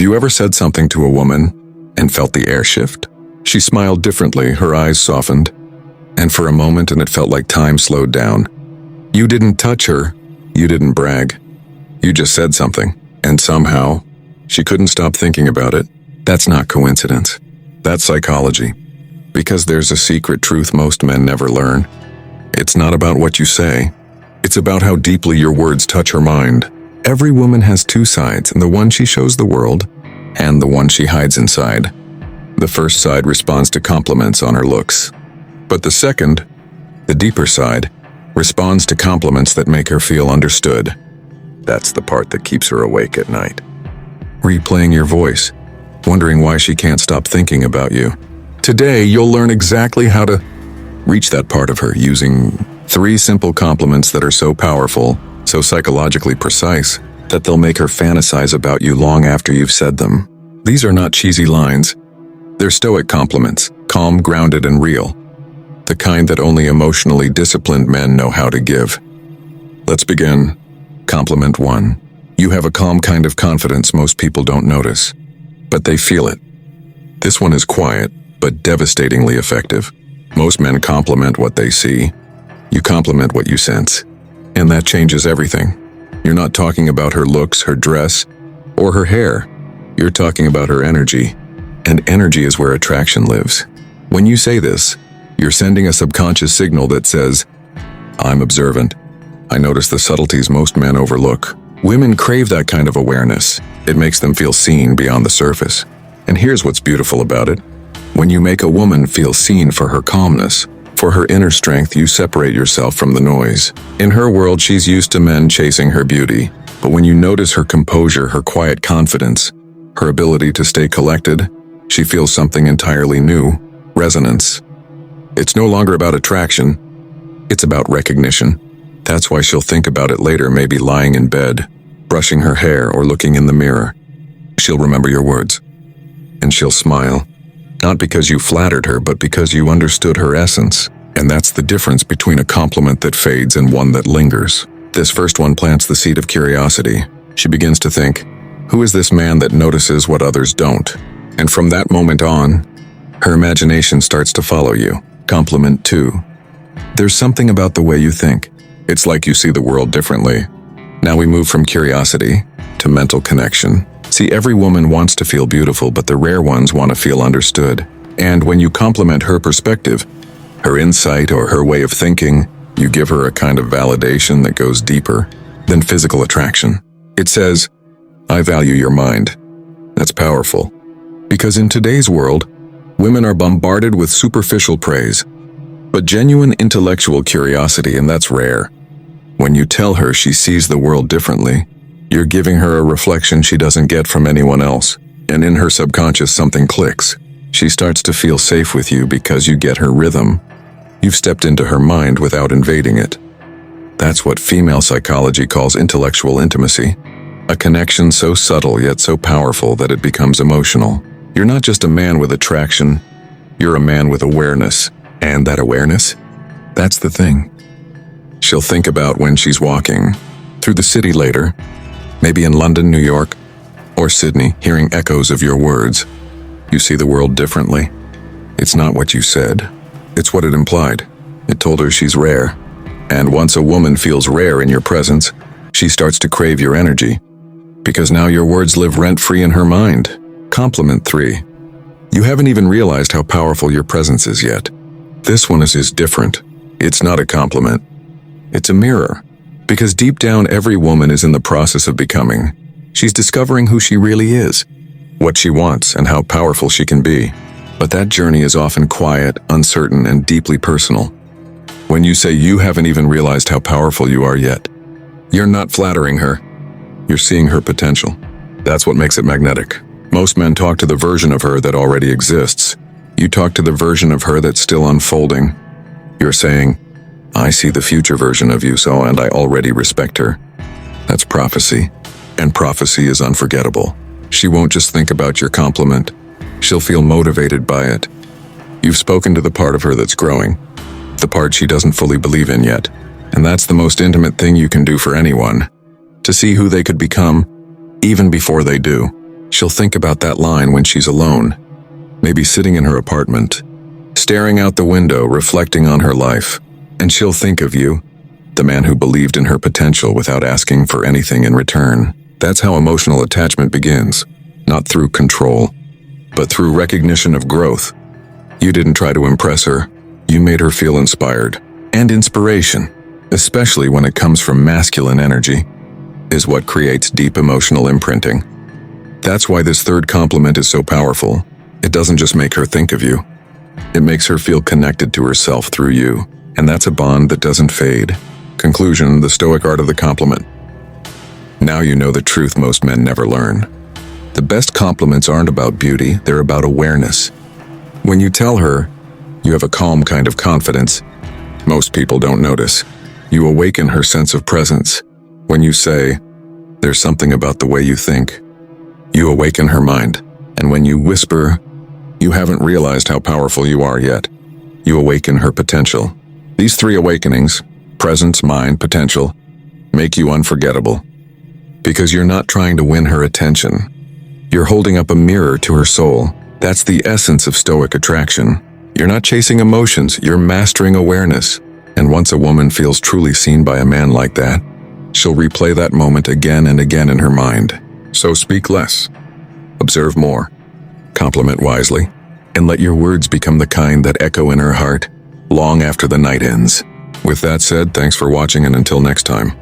Have you ever said something to a woman and felt the air shift? She smiled differently, her eyes softened, and for a moment it felt like time slowed down. You didn't touch her, you didn't brag. You just said something, and somehow, she couldn't stop thinking about it. That's not coincidence. That's psychology. Because there's a secret truth most men never learn. It's not about what you say. It's about how deeply your words touch her mind. Every woman has two sides, and the one she shows the world, and the one she hides inside. The first side responds to compliments on her looks. But the second, the deeper side, responds to compliments that make her feel understood. That's the part that keeps her awake at night. Replaying your voice, wondering why she can't stop thinking about you. Today, you'll learn exactly how to reach that part of her using 3 simple compliments that are so powerful, so psychologically precise, that they'll make her fantasize about you long after you've said them. These are not cheesy lines. They're Stoic compliments, calm, grounded, and real. The kind that only emotionally disciplined men know how to give. Let's begin. Compliment 1. You have a calm kind of confidence most people don't notice, but they feel it. This one is quiet, but devastatingly effective. Most men compliment what they see. You compliment what you sense. And that changes everything. You're not talking about her looks, her dress, or her hair. You're talking about her energy. And energy is where attraction lives. When you say this, you're sending a subconscious signal that says, I'm observant. I notice the subtleties most men overlook. Women crave that kind of awareness. It makes them feel seen beyond the surface. And here's what's beautiful about it. When you make a woman feel seen for her calmness, for her inner strength, you separate yourself from the noise. In her world, she's used to men chasing her beauty. But when you notice her composure, her quiet confidence, her ability to stay collected, she feels something entirely new, resonance. It's no longer about attraction, it's about recognition. That's why she'll think about it later, maybe lying in bed, brushing her hair, or looking in the mirror. She'll remember your words, and she'll smile. Not because you flattered her, but because you understood her essence. And that's the difference between a compliment that fades and one that lingers. This first one plants the seed of curiosity. She begins to think, who is this man that notices what others don't? And from that moment on, her imagination starts to follow you. Compliment 2. There's something about the way you think. It's like you see the world differently. Now we move from curiosity to mental connection. See, every woman wants to feel beautiful, but the rare ones want to feel understood. And when you compliment her perspective, her insight, or her way of thinking, you give her a kind of validation that goes deeper than physical attraction. It says, I value your mind. That's powerful. Because in today's world, women are bombarded with superficial praise, but genuine intellectual curiosity, and that's rare. When you tell her she sees the world differently, you're giving her a reflection she doesn't get from anyone else, and in her subconscious something clicks. She starts to feel safe with you because you get her rhythm. You've stepped into her mind without invading it. That's what female psychology calls intellectual intimacy, a connection so subtle yet so powerful that it becomes emotional. You're not just a man with attraction, you're a man with awareness. And that awareness? That's the thing. She'll think about when she's walking through the city later, maybe in London, New York, or Sydney, hearing echoes of your words. You see the world differently. It's not what you said. It's what it implied. It told her she's rare. And once a woman feels rare in your presence, she starts to crave your energy. Because now your words live rent-free in her mind. Compliment 3. You haven't even realized how powerful your presence is yet. This one is different. It's not a compliment. It's a mirror. Because deep down, every woman is in the process of becoming. She's discovering who she really is, what she wants, and how powerful she can be. But that journey is often quiet, uncertain, and deeply personal. When you say you haven't even realized how powerful you are yet, you're not flattering her. You're seeing her potential. That's what makes it magnetic. Most men talk to the version of her that already exists. You talk to the version of her that's still unfolding. You're saying, I see the future version of you, and I already respect her. That's prophecy. And prophecy is unforgettable. She won't just think about your compliment. She'll feel motivated by it. You've spoken to the part of her that's growing, the part she doesn't fully believe in yet. And that's the most intimate thing you can do for anyone, to see who they could become, even before they do. She'll think about that line when she's alone, maybe sitting in her apartment, staring out the window, reflecting on her life, and she'll think of you, the man who believed in her potential without asking for anything in return. That's how emotional attachment begins, not through control, but through recognition of growth. You didn't try to impress her, you made her feel inspired. And inspiration, especially when it comes from masculine energy, is what creates deep emotional imprinting. That's why this third compliment is so powerful. It doesn't just make her think of you. It makes her feel connected to herself through you, and that's a bond that doesn't fade. Conclusion: the Stoic art of the compliment. Now you know the truth most men never learn. The best compliments aren't about beauty, they're about awareness. When you tell her, you have a calm kind of confidence, most people don't notice. You awaken her sense of presence. When you say, there's something about the way you think, you awaken her mind. And when you whisper, you haven't realized how powerful you are yet, you awaken her potential. These three awakenings, presence, mind, potential, make you unforgettable. Because you're not trying to win her attention. You're holding up a mirror to her soul. That's the essence of Stoic attraction. You're not chasing emotions, you're mastering awareness. And once a woman feels truly seen by a man like that, she'll replay that moment again and again in her mind. So speak less, observe more, compliment wisely, and let your words become the kind that echo in her heart long after the night ends. With that said, thanks for watching, and until next time.